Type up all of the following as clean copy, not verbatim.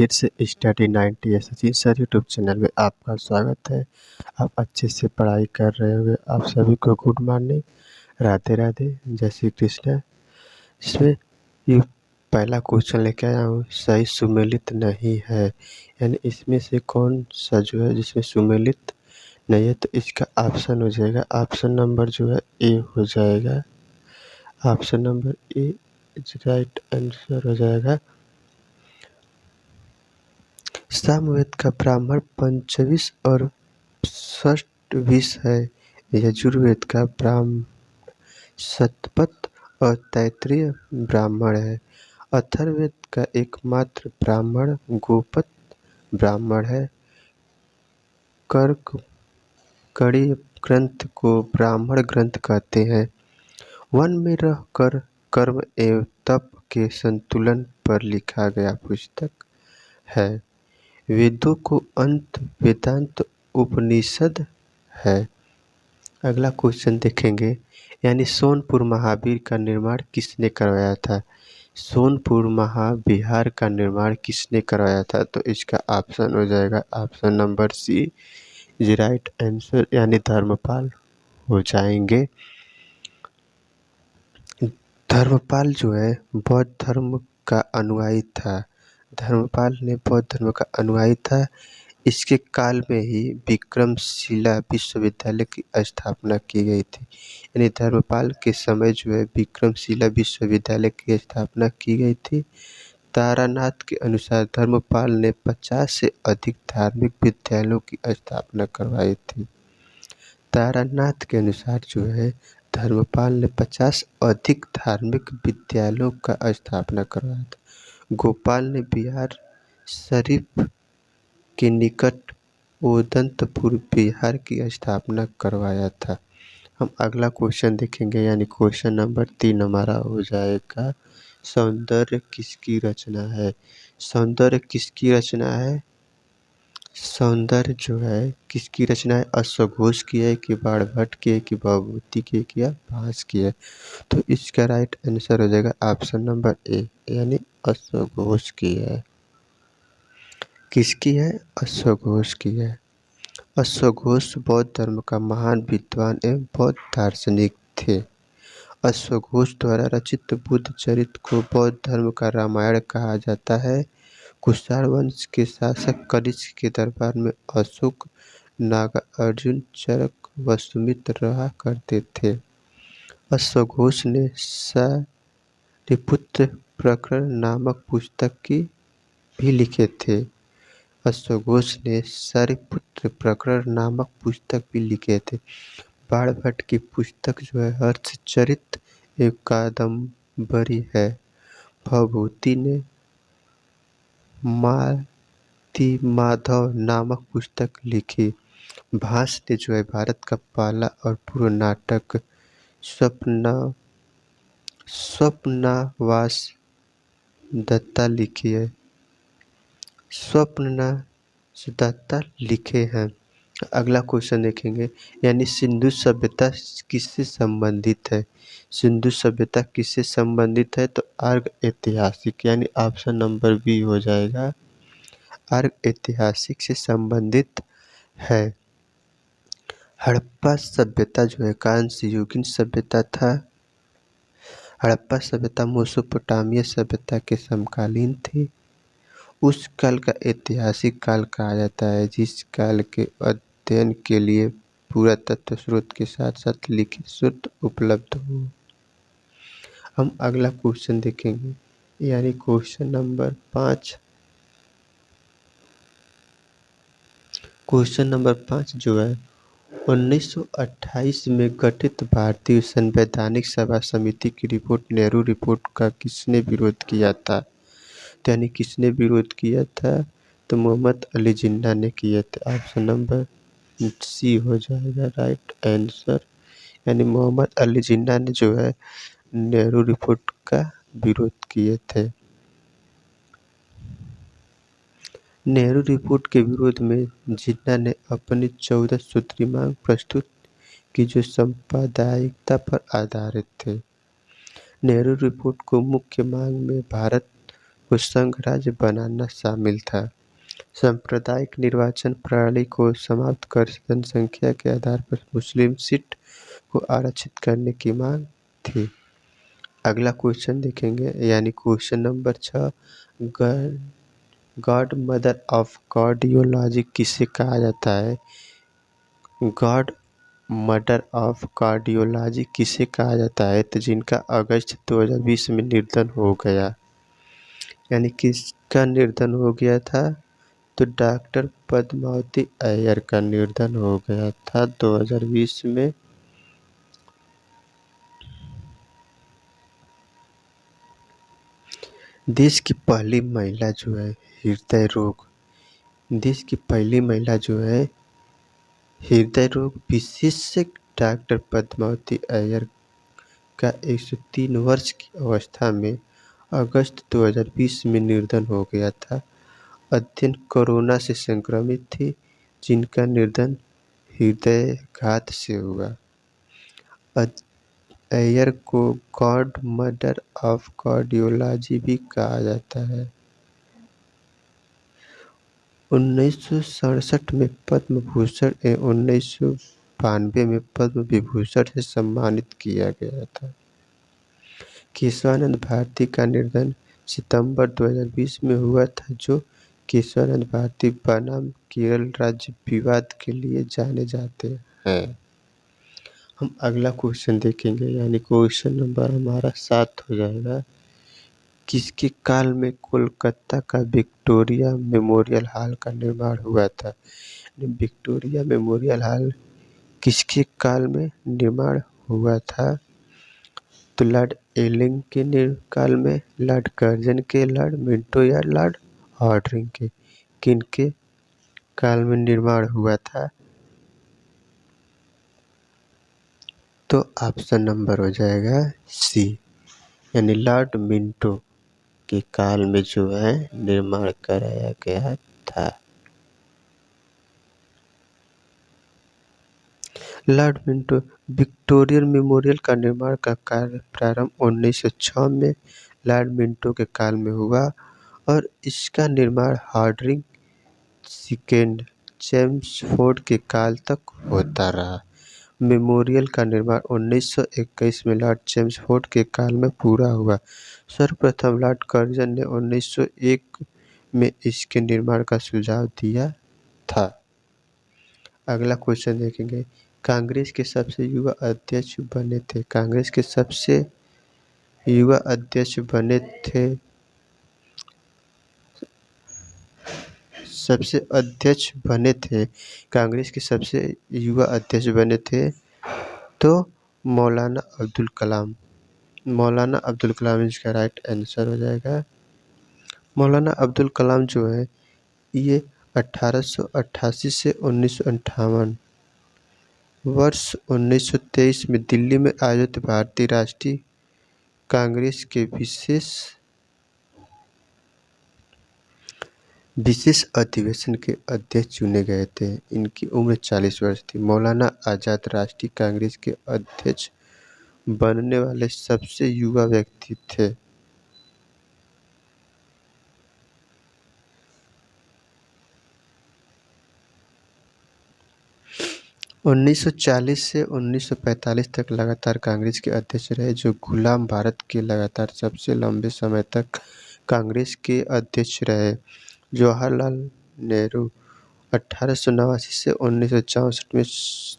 फिर से study 90 Sachin sir YouTube channel में आपका स्वागत है। आप अच्छे से पढ़ाई कर रहे होंगे। आप सभी को गुड मॉर्निंग, राधे राधे, जय श्री कृष्ण। इसमें ये पहला क्वेश्चन लेके आया हूँ, सही सुमेलित नहीं है, यानी इसमें से कौन सा जो है जिसमें सुमेलित नहीं है, तो इसका ऑप्शन हो जाएगा, ऑप्शन नंबर जो है ए हो जाएगा। Option number A right answer हो जाएगा। सामवेद का ब्राह्मण पंचविश और षट्विश है। यजुर्वेद का ब्राह्मण शतपथ और तैत्तिरीय ब्राह्मण है। अथर्ववेद का एकमात्र ब्राह्मण गोपद ब्राह्मण है। कड़ी ग्रंथ को ब्राह्मण ग्रंथ कहते हैं। वन में रहकर कर्म एवं तप के संतुलन पर लिखा गया पुस्तक है। वेदों को अंत वेदांत उपनिषद है। अगला क्वेश्चन देखेंगे, यानी सोनपुर महावीर का निर्माण किसने करवाया था। सोनपुर महाविहार का निर्माण किसने करवाया था, तो इसका ऑप्शन हो जाएगा option number C is right answer, यानी धर्मपाल हो जाएंगे। धर्मपाल जो है बौद्ध धर्म का अनुयायी था। धर्मपाल ने बौद्ध धर्म का अनुयायी था। इसके काल में ही विक्रमशिला विश्वविद्यालय की स्थापना की गई थी। यानी धर्मपाल के समय जो है विक्रमशिला विश्वविद्यालय की स्थापना की गई थी। तारानाथ के अनुसार धर्मपाल ने 50 से अधिक धार्मिक विद्यालयों की स्थापना करवाई थी। तारानाथ के अनुसार जो है धर्मपाल ने 50 अधिक धार्मिक विद्यालयों का स्थापना करवाया था। गोपाल ने बिहार शरीफ के निकट उदंतपुर बिहार की स्थापना करवाया था। हम अगला क्वेश्चन देखेंगे, यानी क्वेश्चन नंबर 3 हमारा हो जाएगा, सौंदर्य किसकी रचना है। सौंदर्य किसकी रचना है। सौंदर्य जो है किसकी रचना है, अश्वघोष की है कि बाणभट्ट की है कि भभूति की है कि या भास की है, तो इसका राइट आंसर हो जाएगा ऑप्शन नंबर ए, यानी अश्वघोष की है। किसकी है, अश्वघोष की है। अश्वघोष बौद्ध धर्म का महान विद्वान एवं बौद्ध दार्शनिक थे। अश्वघोष द्वारा रचित बुद्ध चरित्र को बौद्ध धर्म का रामायण कहा जाता है। कुषाण वंश के शासक कनिष्क के दरबार में अशोक, नागार्जुन, चरक व सुमित्र रहा करते थे। अश्वघोष ने सारिपुत्र प्रकरण नामक पुस्तक की भी लिखे थे। अश्वघोष ने सारिपुत्र प्रकरण नामक पुस्तक भी लिखे थे। बाणभट्ट की पुस्तक जो है हर्षचरित एक कादम्बरी है। भभूति ने मालती-माधव नामक पुस्तक लिखी। भास ने जो है भारत का पहला और पूर्व नाटक स्वप्नावास दत्ता लिखी है। स्वप्नावास दत्ता लिखे हैं। अगला क्वेश्चन देखेंगे, यानी सिंधु सभ्यता किससे संबंधित है। सिंधु सभ्यता किससे संबंधित है, तो अर्घ ऐतिहासिक, यानी ऑप्शन नंबर बी हो जाएगा, अर्घ ऐतिहासिक से संबंधित है। हड़प्पा सभ्यता जो है कांस्य युगीन सभ्यता था। हड़प्पा सभ्यता मेसोपोटामिया सभ्यता के समकालीन थी। उस काल का ऐतिहासिक काल कहा जाता है जिस काल के अध्ययन के लिए पुरातत्व स्रोत के साथ साथ लिखित स्रोत उपलब्ध हो। हम अगला क्वेश्चन देखेंगे, यानी क्वेश्चन नंबर 5। क्वेश्चन नंबर 5 जो है 1928 में गठित भारतीय संवैधानिक सभा समिति की रिपोर्ट नेहरू रिपोर्ट का किसने विरोध किया था। तो यानी किसने विरोध किया था, तो मोहम्मद अली जिन्ना ने किया था। ऑप्शन नंबर सी हो जाएगा राइट आंसर, यानी मोहम्मद अली जिन्ना ने जो है नेहरू रिपोर्ट का विरोध किए थे। नेहरू रिपोर्ट के विरोध में जिन्ना ने अपनी 14 सूत्री मांग प्रस्तुत की जो सांप्रदायिकता पर आधारित थे। नेहरू रिपोर्ट को मुख्य मांग में भारत को संघ राज्य बनाना शामिल था। सांप्रदायिक निर्वाचन प्रणाली को समाप्त कर जनसंख्या के आधार पर मुस्लिम सीट को आरक्षित करने की मांग थी। अगला क्वेश्चन देखेंगे, यानी question number 6, God mother of cardiology किसे कहा जाता है? गॉड मदर ऑफ कार्डियोलॉजी किसे कहा जाता है? तो जिनका अगस्त 2020 में निधन हो गया, यानी किसका निधन हो गया था? तो डॉक्टर पद्मावती अय्यर का निधन हो गया था 2020 में। देश की पहली महिला जो है हृदय रोग देश की पहली महिला जो है हृदय रोग विशेषज्ञ डॉक्टर पद्मावती अय्यर का 103 वर्ष की अवस्था में अगस्त 2020 में निधन हो गया था। अध्ययन कोरोना से संक्रमित थी, जिनका निधन हृदयाघात से हुआ। अय्यर को गॉड मदर ऑफ कार्डियोलॉजी भी कहा जाता है। 1967 में पद्म भूषण एवं 1992 में पद्म विभूषण से सम्मानित किया गया था। केशवानंद भारती का निधन सितंबर 2020 में हुआ था, जो केशवानंद भारती बनाम केरल राज्य विवाद के लिए जाने जाते हैं। हम अगला क्वेश्चन देखेंगे, यानी क्वेश्चन नंबर हमारा 7 हो जाएगा। किसके काल में कोलकाता का विक्टोरिया मेमोरियल हॉल का निर्माण हुआ था? विक्टोरिया मेमोरियल हॉल किसके काल में निर्माण हुआ था? तो लॉर्ड एलिंग के काल में, लॉर्ड कर्जन के, लॉर्ड मिंटो या लॉर्ड हार्डिंग के, किनके काल में निर्माण हुआ था? तो ऑप्शन नंबर हो जाएगा सी, यानी लॉर्ड मिंटो के काल में जो है निर्माण कराया गया था। लॉर्ड मिंटो विक्टोरिया मेमोरियल का निर्माण का कार्य प्रारंभ 1906 में लॉर्ड मिंटो के काल में हुआ और इसका निर्माण हार्डिंग सेकेंड चेम्सफोर्ड के काल तक होता रहा। मेमोरियल का निर्माण 1921 में लॉर्ड चेम्सफोर्ड के काल में पूरा हुआ। सर्वप्रथम लॉर्ड कर्जन ने 1901 में इसके निर्माण का सुझाव दिया था। अगला क्वेश्चन देखेंगे, कांग्रेस के सबसे युवा अध्यक्ष बने थे? कांग्रेस के सबसे युवा अध्यक्ष बने थे कांग्रेस के सबसे युवा अध्यक्ष बने थे तो मौलाना अब्दुल कलाम। मौलाना अब्दुल कलाम इसका राइट आंसर हो जाएगा। मौलाना अब्दुल कलाम जो है ये 1888 से 1958 वर्ष 1923 में दिल्ली में आयोजित भारतीय राष्ट्रीय कांग्रेस के विशेष अधिवेशन के अध्यक्ष चुने गए थे। इनकी उम्र 40 वर्ष थी। मौलाना आज़ाद राष्ट्रीय कांग्रेस के अध्यक्ष बनने वाले सबसे युवा व्यक्ति थे। उन्नीस सौ 40 से 1945 तक लगातार कांग्रेस के अध्यक्ष रहे, जो गुलाम भारत के लगातार सबसे लंबे समय तक कांग्रेस के अध्यक्ष रहे। जवाहरलाल नेहरू 1889 से 1964 में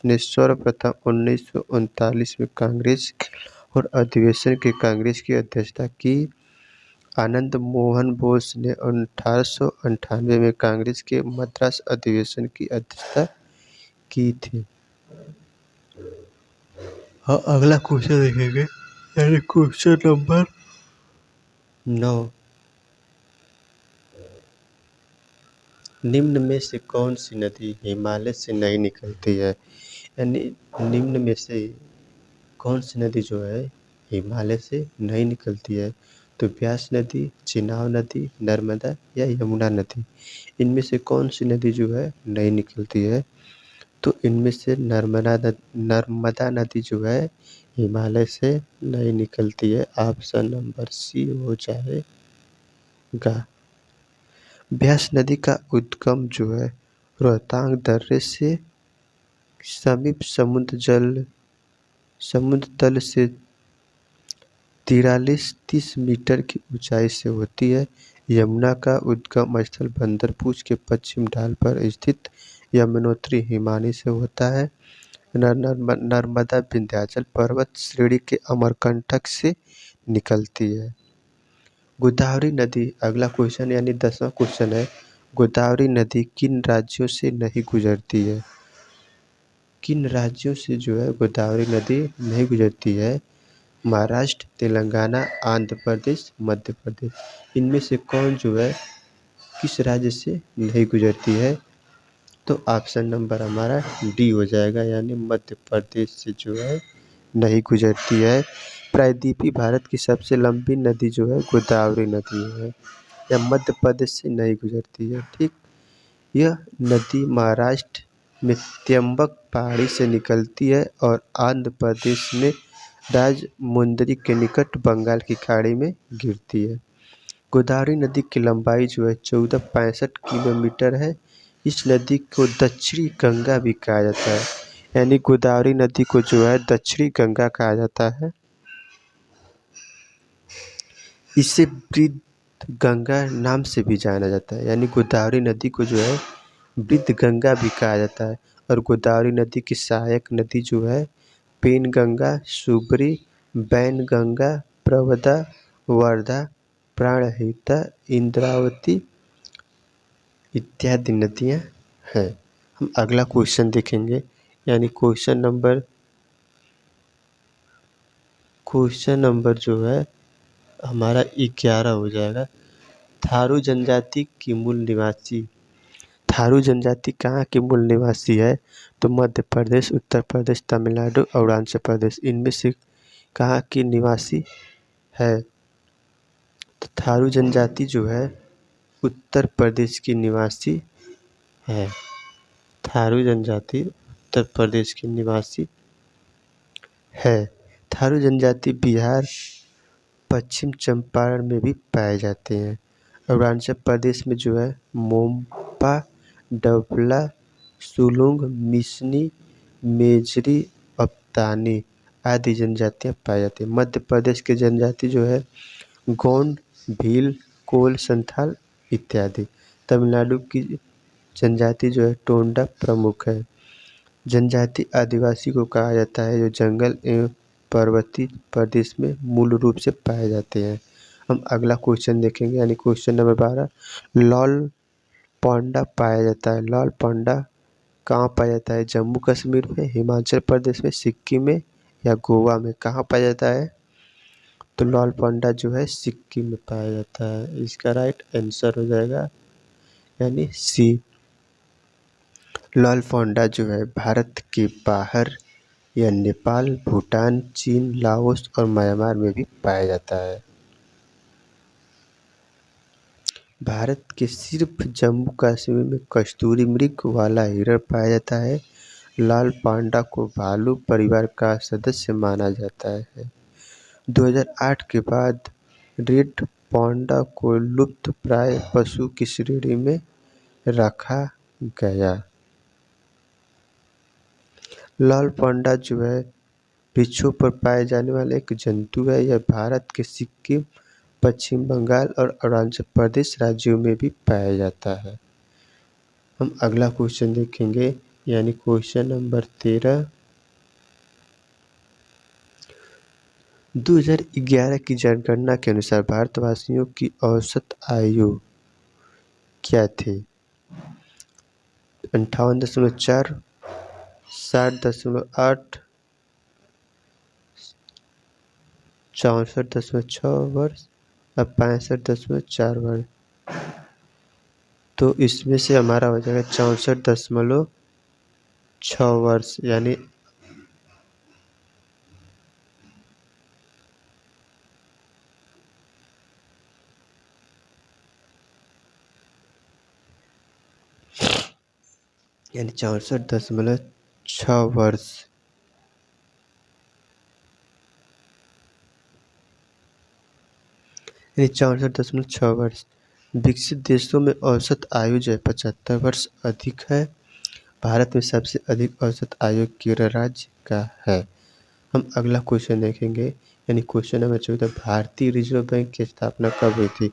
ने सर्वप्रथम 1939 में कांग्रेस और अधिवेशन के कांग्रेस की अध्यक्षता की। आनंद मोहन बोस ने 1898 में कांग्रेस के मद्रास अधिवेशन की अध्यक्षता की थी। हाँ, अगला क्वेश्चन देखेंगे, यानी क्वेश्चन नंबर 9। निम्न में से कौन सी नदी हिमालय से नहीं निकलती है? यानी निम्न में से कौन सी नदी जो है हिमालय से नहीं निकलती है? तो ब्यास नदी, चिनाब नदी, नर्मदा या यमुना नदी, इनमें से कौन सी नदी जो है नहीं निकलती है? तो इनमें से नर्मदा नदी जो है हिमालय से नहीं निकलती है। ऑप्शन नंबर सी हो जाए। गा। ब्यास नदी का उद्गम जो है रोहतांग दर्रे से समीप समुद्र तल से 43-30 मीटर की ऊंचाई से होती है। यमुना का उद्गम स्थल बंदरपूछ के पश्चिम ढाल पर स्थित यमुनोत्री हिमानी से होता है। नर्मदा विंध्याचल पर्वत श्रेणी के अमरकंटक से निकलती है। गोदावरी नदी, अगला क्वेश्चन यानी 10वां क्वेश्चन है, गोदावरी नदी किन राज्यों से नहीं गुजरती है? किन राज्यों से जो है गोदावरी नदी नहीं गुजरती है? महाराष्ट्र, तेलंगाना, आंध्र प्रदेश, मध्य प्रदेश। इनमें से कौन जो है किस राज्य से नहीं गुजरती है? तो ऑप्शन नंबर हमारा डी हो जाएगा, यानी मध्य प्रदेश से जो है नहीं गुजरती है। प्रायद्वीपीय भारत की सबसे लंबी नदी जो है गोदावरी नदी है, यह मध्य प्रदेश से नहीं गुजरती है। ठीक, यह नदी महाराष्ट्र में त्र्यंबक पहाड़ी से निकलती है और आंध्र प्रदेश में राजमुंदरी के निकट बंगाल की खाड़ी में गिरती है। गोदावरी नदी की लंबाई जो है 1465 किलोमीटर है। इस नदी को दक्षिणी गंगा भी कहा जाता है, यानी गोदावरी नदी को जो है दक्षिणी गंगा कहा जाता है। इसे वृद्ध गंगा नाम से भी जाना जाता है, यानी गोदावरी नदी को जो है वृद्ध गंगा भी कहा जाता है। और गोदावरी नदी की सहायक नदी जो है पेनगंगा, सुब्री, बैनगंगा, प्रवदा, वर्धा, प्राणहिता, इंद्रावती इत्यादि नदियाँ हैं। हम अगला क्वेश्चन देखेंगे, यानी क्वेश्चन नंबर जो है हमारा 11 हो जाएगा। थारू जनजाति की मूल निवासी, थारू जनजाति कहाँ की मूल निवासी है? तो मध्य प्रदेश, उत्तर प्रदेश, तमिलनाडु, अरुणाचल प्रदेश। इनमें से कहाँ की निवासी है? तो थारू जनजाति जो है उत्तर प्रदेश की निवासी है। थारू जनजाति उत्तर प्रदेश की निवासी है। थारू जनजाति बिहार, पश्चिम चंपारण में भी पाए जाते हैं। अरुणाचल प्रदेश में जो है मोम्पा, डबला, सुलुंग, मिसनी, मेजरी, अप्तानी आदि जनजातियाँ पाई जाती हैं। मध्य प्रदेश की जनजाति जो है गोंड, भील, कोल, संथाल इत्यादि। तमिलनाडु की जनजाति जो है टोंडा प्रमुख है। जनजाति आदिवासी को कहा जाता है जो जंगल एवं पर्वतीय प्रदेश में मूल रूप से पाए जाते हैं। हम अगला क्वेश्चन देखेंगे, यानी क्वेश्चन नंबर 12, लाल पांडा पाया जाता है। लाल पांडा कहाँ पाया जाता है? जम्मू कश्मीर में, हिमाचल प्रदेश में, सिक्किम में या गोवा में? कहाँ पाया जाता है? तो लाल पांडा जो है सिक्किम में पाया जाता है। इसका राइट आंसर हो जाएगा, यानी सी। लाल पांडा जो है भारत के बाहर यह नेपाल, भूटान, चीन, लाओस और म्यांमार में भी पाया जाता है। भारत के सिर्फ जम्मू कश्मीर में कस्तूरी मृग वाला हिरण पाया जाता है। लाल पांडा को भालू परिवार का सदस्य माना जाता है। 2008 के बाद रेड पांडा को लुप्तप्राय पशु की श्रेणी में रखा गया। लाल पांडा जो है वृक्षों पर पाए जाने वाला एक जंतु है। यह भारत के सिक्किम, पश्चिम बंगाल और अरुणाचल प्रदेश राज्यों में भी पाया जाता है। हम अगला क्वेश्चन देखेंगे, यानी क्वेश्चन नंबर 13, 2011 की जनगणना के अनुसार भारतवासियों की औसत आयु क्या थी? 58.4, 60.8, 64.6 वर्ष और 65.4 वर्ष। तो इसमें से हमारा हो जाएगा 64.6 वर्ष, यानी यानी 64.6 वर्ष। यानी 64.6 वर्ष। विकसित देशों में औसत आयु जो है 75 वर्ष अधिक है। भारत में सबसे अधिक औसत आयु केरल राज्य का है। हम अगला क्वेश्चन देखेंगे, यानी क्वेश्चन नंबर 14, भारतीय रिजर्व बैंक की स्थापना कब हुई थी?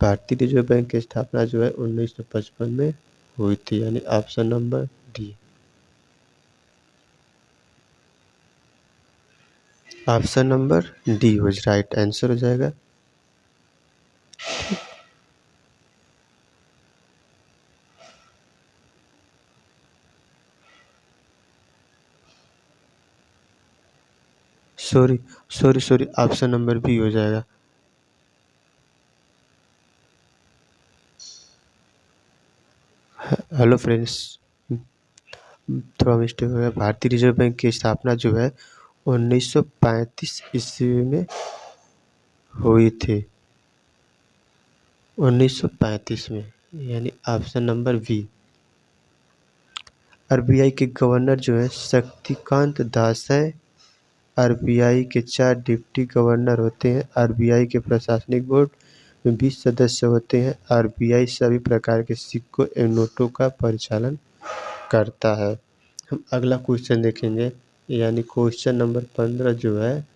भारतीय रिजर्व बैंक की स्थापना जो है 1955 में हुई थी, यानी option number D. Option number D हो राइट आंसर हो जाएगा। सॉरी ऑप्शन नंबर बी हो जाएगा। हेलो फ्रेंड्स, थोड़ा मिस्टेक हो गया। भारतीय रिजर्व बैंक की स्थापना जो है 1935 ईस्वी में हुई थी, 1935 में, यानी ऑप्शन नंबर बी। आरबीआई के गवर्नर जो है शक्तिकांत दास है। आरबीआई के 4 डिप्टी गवर्नर होते हैं। आरबीआई के प्रशासनिक बोर्ड में 20 सदस्य होते हैं। आरबीआई सभी प्रकार के सिक्कों एवं नोटों का परिचालन करता है। हम अगला क्वेश्चन देखेंगे, यानी क्वेश्चन नंबर 15 जो है,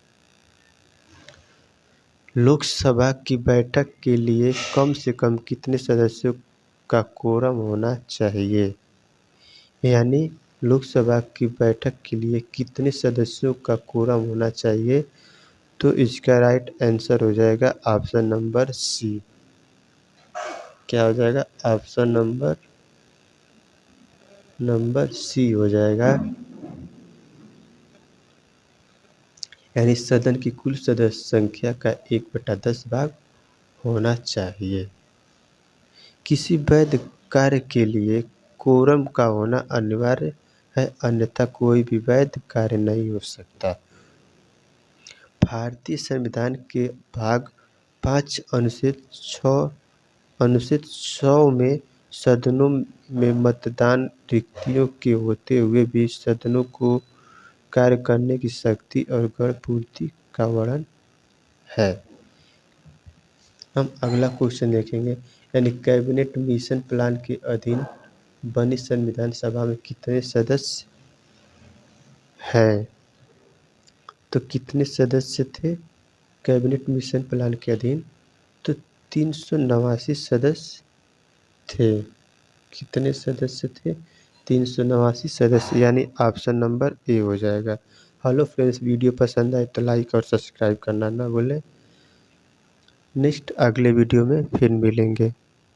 लोकसभा की बैठक के लिए कम से कम कितने सदस्यों का कोरम होना चाहिए? यानी लोकसभा की बैठक के लिए कितने सदस्यों का कोरम होना चाहिए? तो इसका राइट आंसर हो जाएगा ऑप्शन नंबर सी। क्या हो जाएगा? ऑप्शन नंबर सी हो जाएगा, यानी सदन की कुल सदस्य संख्या का 1/10 भाग होना चाहिए। किसी वैध कार्य के लिए कोरम का होना अनिवार्य है, अन्यथा कोई भी वैध कार्य नहीं हो सकता। भारतीय संविधान के भाग 5 अनुच्छेद 100 में सदनों में मतदान रिक्तियों के होते हुए भी सदनों को कार्य करने की शक्ति और गणपूर्ति का वर्णन है। हम अगला क्वेश्चन देखेंगे, यानी कैबिनेट मिशन प्लान के अधीन बनी संविधान सभा में कितने सदस्य हैं? तो कितने सदस्य थे कैबिनेट मिशन प्लान के अधीन? तो 389 सदस्य थे। कितने सदस्य थे? 389 सदस्य, यानी ऑप्शन नंबर ए हो जाएगा। हेलो फ्रेंड्स, वीडियो पसंद आए तो लाइक और सब्सक्राइब करना ना भूलें। नेक्स्ट अगले वीडियो में फिर मिलेंगे।